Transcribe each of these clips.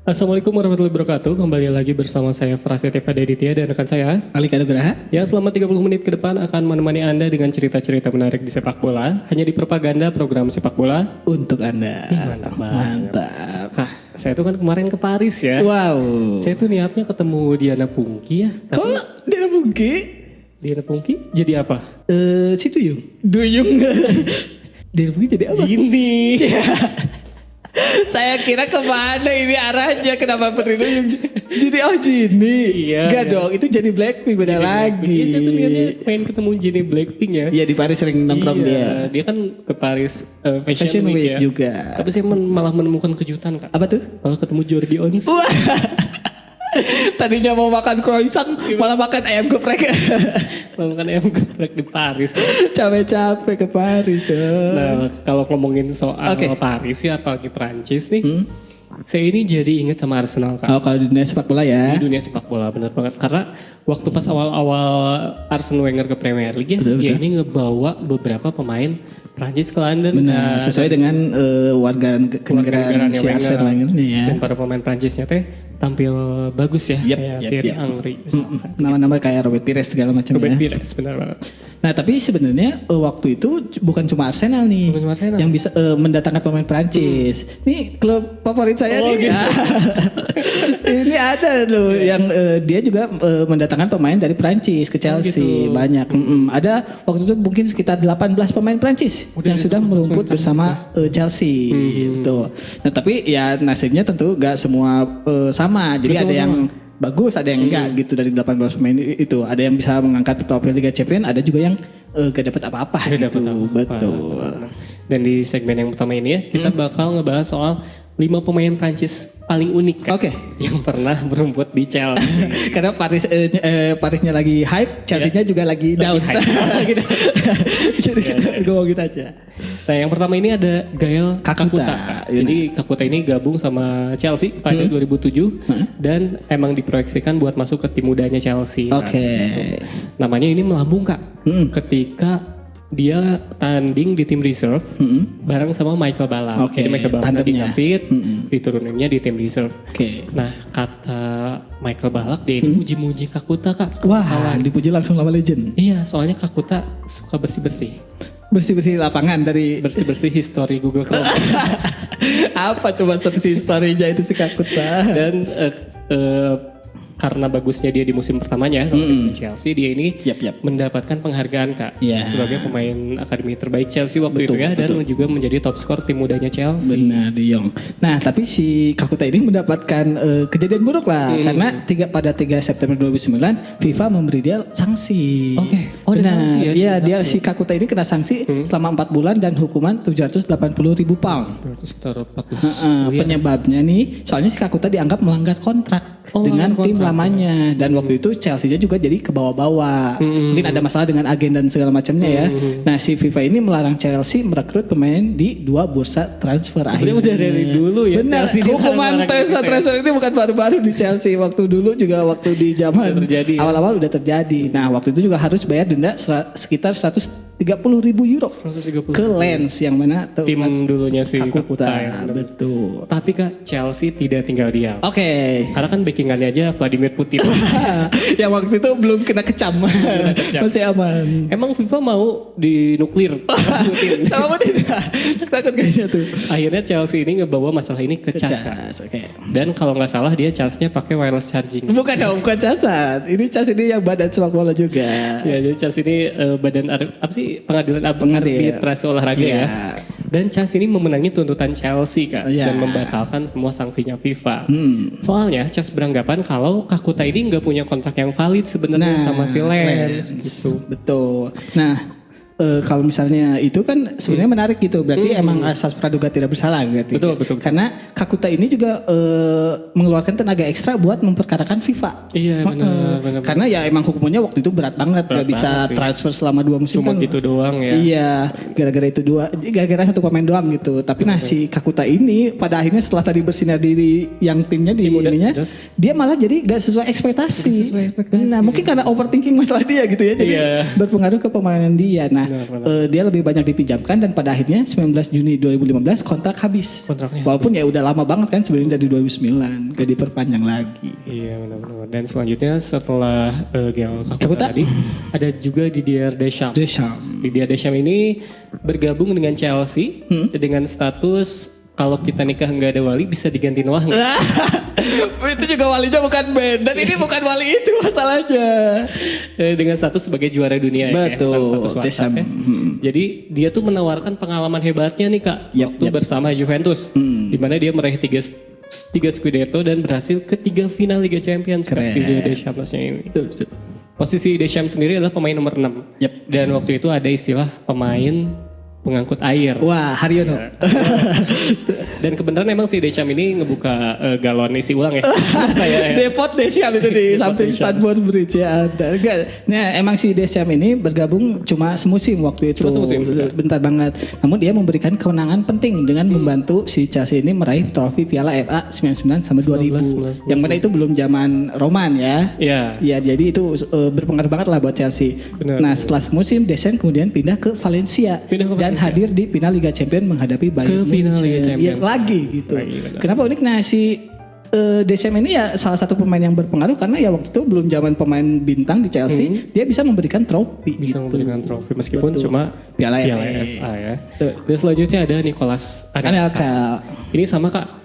Assalamualaikum warahmatullahi wabarakatuh. Kembali lagi bersama saya Prasetya Aditya dan rekan saya Alika Nugraha yang selama 30 menit ke depan akan menemani Anda dengan cerita-cerita menarik di sepak bola. Hanya di Propaganda program sepak bola. untuk Anda. Mantap banget. Mantap. Nah, saya tuh kan kemarin ke Paris ya. Wow. Saya tuh niatnya ketemu Diana Pungki ya. Tapi Kok dia Pungki? Diana Pungki jadi apa? Si Duyung. Duyung. Dia Pungki jadi apa? Gini. Saya kira kemana ini arahnya, kenapa Putri Duyung? Jadi Gini. Iya, Enggak iya. dong, itu jadi Blackpink beda lagi. Iya, saya tuh niatnya pengen ketemu Jennie Blackpink ya. Iya, di Paris sering nongkrong Iya, dia. dia kan ke Paris Fashion Week ya. juga. Tapi saya malah menemukan kejutan kak. Apa tuh? Malah ketemu Jordi Ons. Wah. Tadinya mau makan croissant, malah makan ayam geprek. Malah makan ayam geprek di Paris. Capek-capek ke Paris dong. Nah kalau ngomongin soal Oke. Paris ya apalagi Prancis nih. Saya ini jadi ingat sama Arsenal kak. Oh, kalau di dunia sepak bola ya. Di dunia sepak bola bener banget. Karena waktu pas awal-awal Arsene Wenger ke Premier League ya. Betul, Dia betul. ini ngebawa beberapa pemain Prancis ke London. Benar, sesuai dengan warga kenegaraan si Arsene Wenger nih ya. Dan para pemain Prancisnya teh tampil bagus ya. Yep, Kayak yep, Thierry yep. Henry misalkan. Nama-nama kayak Robert Pires segala macam Robert ya. Pires benar banget. Nah tapi sebenarnya waktu itu bukan cuma Arsenal nih Bukan cuma Arsenal. yang bisa mendatangkan pemain Prancis. Nih klub favorit saya Oh, nih. gitu. Ini ada loh yang dia juga mendatangkan pemain dari Prancis ke Chelsea gitu. banyak. Ada waktu itu mungkin sekitar 18 pemain Prancis Udah yang itu sudah merumput pemain bersama Chelsea gitu. Nah tapi ya nasibnya tentu gak semua sama. Jadi Gak ada semua yang bagus, ada yang enggak gitu dari 18 pemain itu. Ada yang bisa mengangkat trofi Liga Champions, ada juga yang gak dapat apa-apa Gak gitu. dapet apa-apa. Betul. Dan di segmen yang pertama ini ya kita bakal ngebahas soal 5 pemain Prancis paling unik Kak, Oke. yang pernah berumput di Chelsea. Karena Parisnya lagi hype, Chelsea-nya juga lagi down. hype. Lagi down. Jadi gue mau gitu aja. Nah yang pertama ini ada Gael Kakuta. Kakuta. Jadi Kakuta ini gabung sama Chelsea pada 2007 dan emang diproyeksikan buat masuk ke tim mudanya Chelsea. Nah, Oke. gitu. Namanya ini melambung Kak. Ketika dia tanding di tim reserve bareng sama Michael Ballack. Oke, Jadi Michael Ballack lagi tandemnya. ngapit, dituruninnya di tim reserve. Oke. Nah kata Michael Ballack dia ini muji-muji Kakuta Kak. Wah, dipuji langsung sama legend. Iya soalnya Kakuta suka bersih-bersih. Bersih-bersih lapangan dari Bersih-bersih history Google Chrome. apa coba search story-nya itu si Kakuta. Dan karena bagusnya dia di musim pertamanya sama tim Chelsea, dia ini Yap. mendapatkan penghargaan Kak Iya. sebagai pemain akademi terbaik Chelsea waktu Betul, itu ya, dan juga menjadi top skor tim mudanya Chelsea. Benar, De Jong. Nah, tapi si Kakuta ini mendapatkan kejadian buruk lah karena pada 3 September 2009 FIFA memberi dia sanksi. Oke. Oh, ada Benar. sanksi ya, Iya, ada dia sanksi. si Kakuta ini kena sanksi selama 4 bulan dan hukuman 780.000 pound. Berarti sekitar 14 Penyebabnya nih, soalnya si Kakuta dianggap melanggar kontrak Oh, dengan melanggar tim kontrak. lamanya dan waktu itu Chelsea-nya juga jadi ke bawah-bawah. Mungkin ada masalah dengan agen dan segala macamnya ya. Nah, si FIFA ini melarang Chelsea merekrut pemain di 2 bursa transfer Sebenarnya akhirnya. udah dari dulu ya, Benar, Chelsea hukuman dilarang-larang gitu ya. transfer ini bukan baru-baru di Chelsea. Waktu dulu juga waktu di zaman Udah terjadi ya. awal-awal udah terjadi. Nah, waktu itu juga harus bayar denda sekitar 130.000 euro 130. ke Lens yang mana Tim dulunya si Kakuta Kakuta. ya. Betul. Tapi Kak Chelsea tidak tinggal diam. Oke. Karena kan backingannya aja Vladimir Putin. Yang waktu itu belum kena kecam. Masih aman. Emang FIFA mau dinuklir Putin. Sama tidak? Takut kayaknya tuh. Akhirnya Chelsea ini ngebawa masalah ini ke cas Kak. Oke. Dan kalau nggak salah dia casnya pakai wireless charging. Bukan dong, bukan cacat. Ini cas ini yang badan sepak bola juga. Ya jadi cas ini badan apa sih pengadilan Pengadil. arbitrase olahraga Iya. ya. Dan cas ini memenangi tuntutan Chelsea Kak Iya. dan membatalkan semua sanksinya FIFA. Hmm. Soalnya cas beranggapan kalau Kakuta ini nggak punya kontrak yang valid sebenarnya sama si Lens gitu. Betul. Nah, kalau misalnya itu kan sebenarnya menarik gitu. Berarti emang asas praduga tidak bersalah berarti. Betul. Karena Kakuta ini juga mengeluarkan tenaga ekstra buat memperkarakan FIFA. Iya benar. Karena ya emang hukumannya waktu itu berat banget. Berat Gak bisa banget sih. transfer selama 2 musim. Cuma kan. gitu doang ya. Iya, gara-gara satu pemain doang gitu. Tapi nah si Kakuta ini pada akhirnya setelah tadi bersinar di yang timnya di ininya, dia malah jadi gak sesuai ekspektasi. Gak sesuai ekspektasi. Nah, mungkin karena overthinking masalah dia gitu ya. Jadi Iya. berpengaruh ke permainan dia. Nah, dia lebih banyak dipinjamkan dan pada akhirnya 19 Juni 2015 kontrak habis. Kontraknya. Walaupun ya udah lama banget kan sebenarnya dari 2009 gak diperpanjang lagi. Iya benar-benar. Dan selanjutnya setelah Gael Kakuta tadi ada juga Didier Deschamps. Didier Deschamps ini bergabung dengan Chelsea dengan status kalau kita nikah nggak ada wali bisa digantiin wah nggak? Itu juga walinya bukan band dan ini bukan wali itu masalahnya. Dengan status sebagai juara dunia. Betul. Ya, status WhatsApp ya. Jadi dia tuh menawarkan pengalaman hebatnya nih Kak waktu bersama Juventus, di mana dia meraih 3 Scudetto dan berhasil ke 3 final Liga Champions. Didier Deschamps-nya ini. Posisi Deschamps sendiri adalah pemain nomor 6. Dan waktu itu ada istilah pemain pengangkut air. Wah, Haryono. Dan kebenaran emang si Deschamps ini ngebuka galon isi ulang ya. Saya Depot Deschamps itu di samping Stamford Bridge ya ada. Nah, emang si Deschamps ini bergabung cuma semusim waktu itu. Bentar banget. Namun dia memberikan kemenangan penting dengan membantu si Chelsea ini meraih trofi Piala FA 99 sama 2000. Yang mana itu belum zaman Roman ya. Iya. Ya, jadi itu berpengaruh banget lah buat Chelsea. Nah, setelah semusim Deschamps kemudian pindah ke Valencia. Dan hadir di final Liga Champions menghadapi Bayern Munchen. Ya, lagi gitu. Kenapa unik? Nah si Deschamps ini ya salah satu pemain yang berpengaruh karena ya waktu itu belum zaman pemain bintang di Chelsea, dia bisa memberikan trofi. Memberikan trofi meskipun cuma Piala FA ya. Dan selanjutnya ada Nicolas Anelka. Ini sama Kak.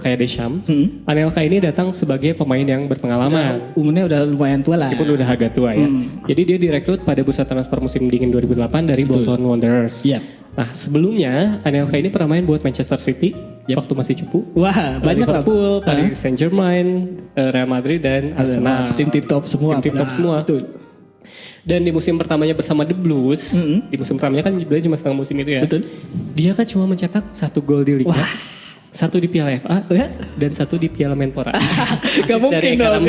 Kayak Deschamps, Anelka ini datang sebagai pemain yang berpengalaman. Umurnya udah lumayan tua lah. Meskipun udah agak tua ya. Jadi dia direkrut pada bursa transfer musim dingin 2008 dari Bolton Wanderers. Nah sebelumnya Anelka ini pernah main buat Manchester City waktu masih cupu. Wah banyak lah. Liverpool, Paris Saint-Germain, Real Madrid dan Arsenal. Tim top semua. Tim top semua. Dan di musim pertamanya bersama The Blues, di musim pertamanya kan dia cuma setengah musim itu ya. Dia kan cuma mencetak 1 gol di Liga. 1 di Piala FA dan 1 di Piala Menpora. Gak mungkin dong.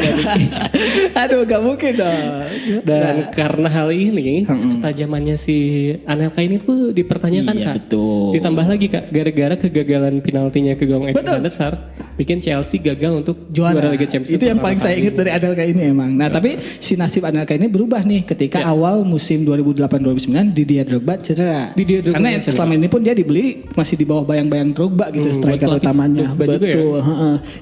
Aduh gak mungkin dong. Dan karena hal ini ketajamannya si Anelka ini tuh dipertanyakan Kak. Betul. Ditambah lagi Kak gara-gara kegagalan penaltinya ke gawang Eden Van der Sar bikin Chelsea gagal untuk juara Liga Champions. Itu yang paling saya ingat dari Anelka ini emang. Nah tapi si nasib Anelka ini berubah nih ketika awal musim 2008-2009 Didier Drogba cedera. Karena selama ini pun dia dibeli masih di bawah bayang-bayang Drogba gitu striker utamanya. Betul.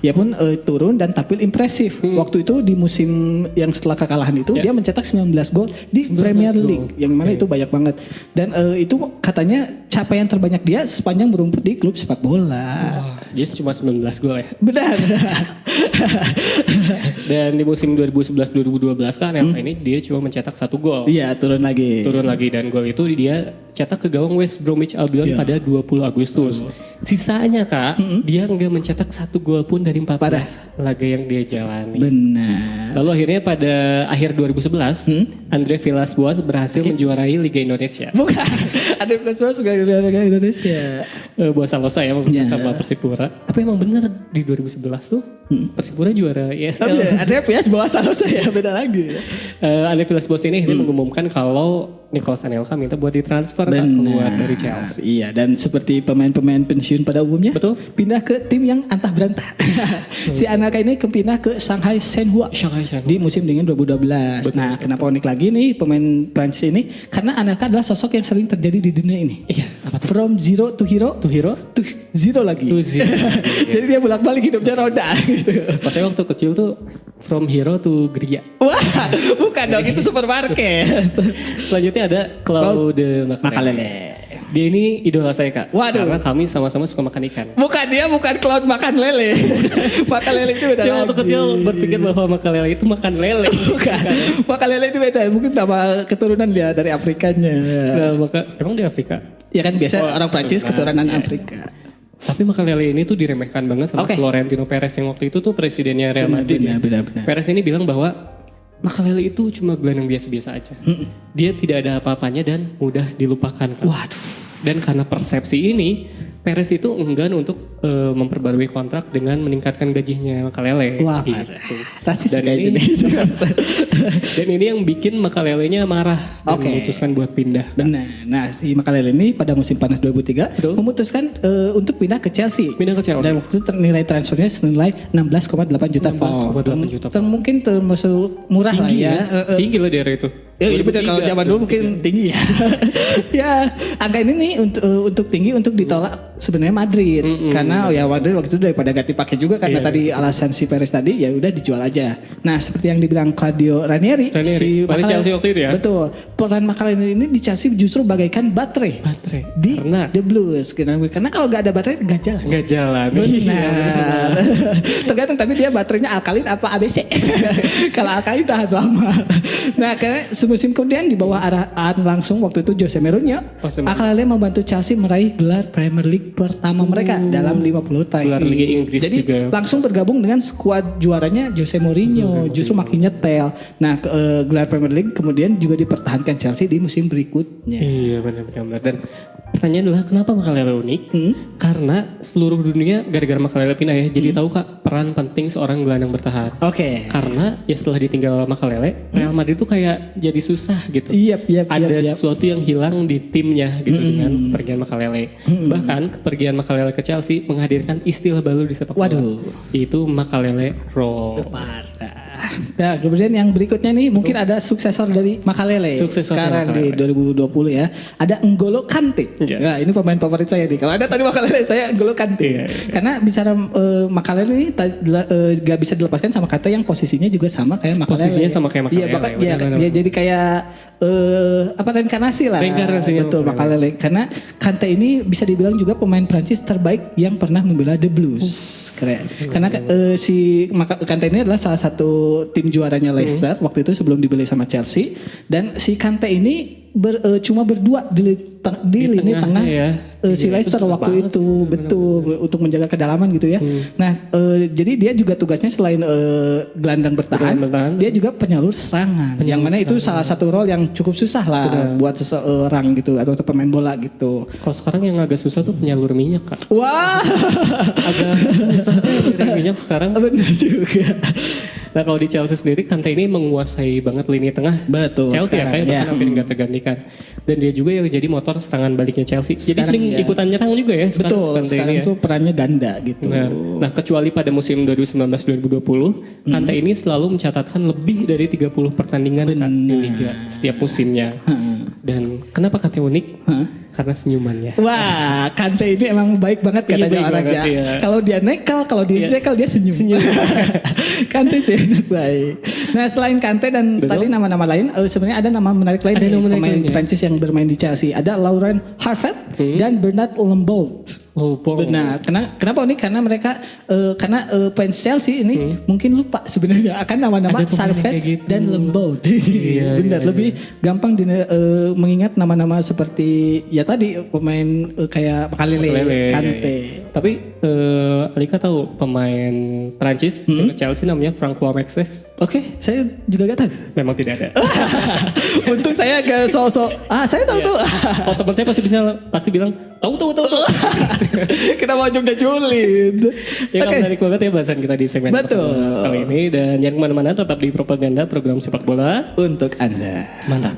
Ya pun turun dan tampil impresif. Waktu itu di musim yang setelah kekalahan itu dia mencetak 19 gol di Premier League. Yang mana itu banyak banget. Dan itu katanya capaian terbanyak dia sepanjang berumput di klub sepak bola. Dia cuma 19 gol ya. Benar. Dan di musim 2011-2012 kan Anelka ini dia cuma mencetak 1 gol. Iya, turun lagi dan gol itu dia cetak ke gawang West Bromwich Albion pada 20 Agustus. Sisanya Kak, dia nggak mencetak 1 gol pun dari 14 laga yang dia jalani. Benar. Lalu akhirnya pada akhir 2011, Andre Villas-Boas berhasil menjuarai Liga Indonesia. Bukan, Andre Villas-Boas juga Liga Indonesia. Boas Salosa ya maksudnya sama Persipura. Tapi emang bener di 2011 tuh Persipura juara ISL. Andre Villas-Boas Salosa ya beda lagi. Andre Villas-Boas ini mengumumkan kalau Nicolas Anelka minta buat ditransfer keluar dari Chelsea. Iya, dan seperti pemain-pemain pensiun pada umumnya, pindah ke tim yang antah berantah. Si Anelka ini pindah ke Shanghai Shenhua di musim dingin 2012. Nah, kenapa unik lagi nih pemain Prancis ini? Karena Anelka adalah sosok yang sering terjadi di dunia ini. Iya, apa tuh? From zero to hero. To zero lagi. Jadi dia bolak-balik hidupnya roda gitu. Pas saya waktu kecil tuh from hero to Gria. Wah, bukan dong, itu supermarket. Selanjutnya ada Claude Makélélé. Dia ini idola saya Kak. Waduh. Karena kami sama-sama suka makan ikan. Bukan Claude makan lele. Makan lele itu beda. Saya waktu kecil berpikir bahwa Makélélé itu makan lele. Bukan. Makan lele itu beda. Mungkin nama keturunan dia dari Afrikanya. Nah, emang di Afrika? Ya kan biasa orang Prancis keturunan Afrika. Tapi Makélélé ini tuh diremehkan banget sama Florentino Perez yang waktu itu tuh presidennya Real Madrid. Benar. Perez ini bilang bahwa Makélélé itu cuma gelandang biasa-biasa aja. Dia tidak ada apa-apanya dan mudah dilupakan. Waduh. Dan karena persepsi ini, Perez itu enggan untuk memperbarui kontrak dengan meningkatkan gajinya Makélélé. Wah, gitu. Rasis dan kayak ini, dan ini yang bikin Makélélé-nya marah dan memutuskan buat pindah. Benar. Nah, si Makélélé ini pada musim panas 2003 memutuskan untuk pindah ke Chelsea. Dan waktu itu nilai transfernya senilai 16,8 juta pound. Mungkin termasuk murah lah ya. Tinggi loh di era itu. Ya, iya betul, kalau zaman dulu mungkin tinggi ya. Ya, angka ini nih untuk tinggi untuk ditolak sebenarnya Madrid. Karena ya Madrid waktu itu daripada ganti pakai juga karena tadi alasan si Perez tadi ya udah dijual aja. Nah, seperti yang dibilang Claudio Ranieri si Chelsea waktu itu ya. Betul. Peran Makalele ini di Chelsea justru bagaikan baterai. Di The Blues. Karena kalau nggak ada baterai nggak jalan. Nggak jalan. Benar. Tergantung tapi dia baterainya alkalin apa ABC. Kalau alkalin tahan lama. Nah, karena musim kemudian di bawah arahan langsung waktu itu Jose Mourinho, Makalele membantu Chelsea meraih gelar Premier League pertama mereka dalam 50 tahun. Gelar Liga Inggris jadi juga. langsung bergabung dengan skuad juaranya Jose Mourinho, justru makin nyetel. Nah, gelar Premier League kemudian juga dipertahankan Chelsea di musim berikutnya. Iya benar-benar. Dan pertanyaan adalah kenapa Makalele unik? Karena seluruh dunia gara-gara Makalele pindah ya. Jadi tahu Kak peran penting seorang gelandang bertahan. Oke. Karena ya setelah ditinggal Makalele, Real Madrid itu kayak jadi susah gitu. Ada sesuatu yang hilang di timnya gitu dengan pergian Makalele. Bahkan kepergian Makalele ke Chelsea menghadirkan istilah baru di sepak bola. Yaitu Makalele Roll. Nah, kemudian yang berikutnya nih mungkin ada suksesor dari Makalele. Sekarang di 2020 ya. Ada N'Golo Kante. Nah, ini pemain favorit saya nih. Kalau ada tadi Makalele, saya N'Golo Kante. Karena bicara Makalele ini gak bisa dilepaskan sama Kante yang posisinya juga sama kayak Makalele. Posisinya sama kayak Makalele. Iya, jadi kayak reinkarnasi lah. Betul, Makalele. Karena Kante ini bisa dibilang juga pemain Prancis terbaik yang pernah membela The Blues. Keren. Karena si Kante ini adalah salah satu tim juaranya Leicester waktu itu sebelum dibeli sama Chelsea, dan si Kante ini cuma berdua di lini tengah ya. Si Leicester waktu itu betul untuk menjaga kedalaman gitu ya. Nah, jadi dia juga tugasnya selain gelandang bertahan, dia juga penyalur serangan. Yang mana itu salah satu role yang cukup susah lah buat seseorang gitu atau pemain bola gitu. Kalau sekarang yang agak susah tuh penyalur minyak Kak. Wah, agak susah minyak sekarang. Benar juga. Nah kalau di Chelsea sendiri Kante ini menguasai banget lini tengah. Betul. Chelsea ya kayak hampir nggak tergantikan. Dan dia juga yang jadi motor serangan baliknya Chelsea. Jadi sering ikutan nyerang juga ya. Betul. Sekarang itu perannya ganda gitu. Nah kecuali pada musim 2019-2020, Kante ini selalu mencatatkan lebih dari 30 pertandingan di liga setiap musimnya. Dan kenapa Kante unik? Karena senyumannya. Wah, Kante ini emang baik banget katanya orang ya. Kalau dia nekal, dia senyum. Kante sih enak baik. Nah, selain Kante dan tadi nama-nama lain, sebenarnya ada nama menarik lain nih, pemain Prancis yang bermain di Chelsea. Ada Laurent Harvard dan Bernard Lembaud. Benar. Kenapa unik? Karena mereka fans Chelsea ini mungkin lupa sebenarnya akan nama-nama Sarvet dan Lembaud. Benar. Lebih gampang mengingat nama-nama seperti ya tadi pemain kayak Makalele, Kante. Tapi Alika tahu pemain Prancis Chelsea namanya Francois Maxes? Oke, saya juga gak tahu. Memang tidak ada. Untung saya gak sok-sok. Saya tahu tuh. Kalau teman saya pasti bilang tahu. Kita mau coba julid. Ya menarik banget ya bahasan kita di segmen kali ini. Dan jangan kemana-mana, tetap di Propaganda, program sepak bola untuk Anda. Mantap.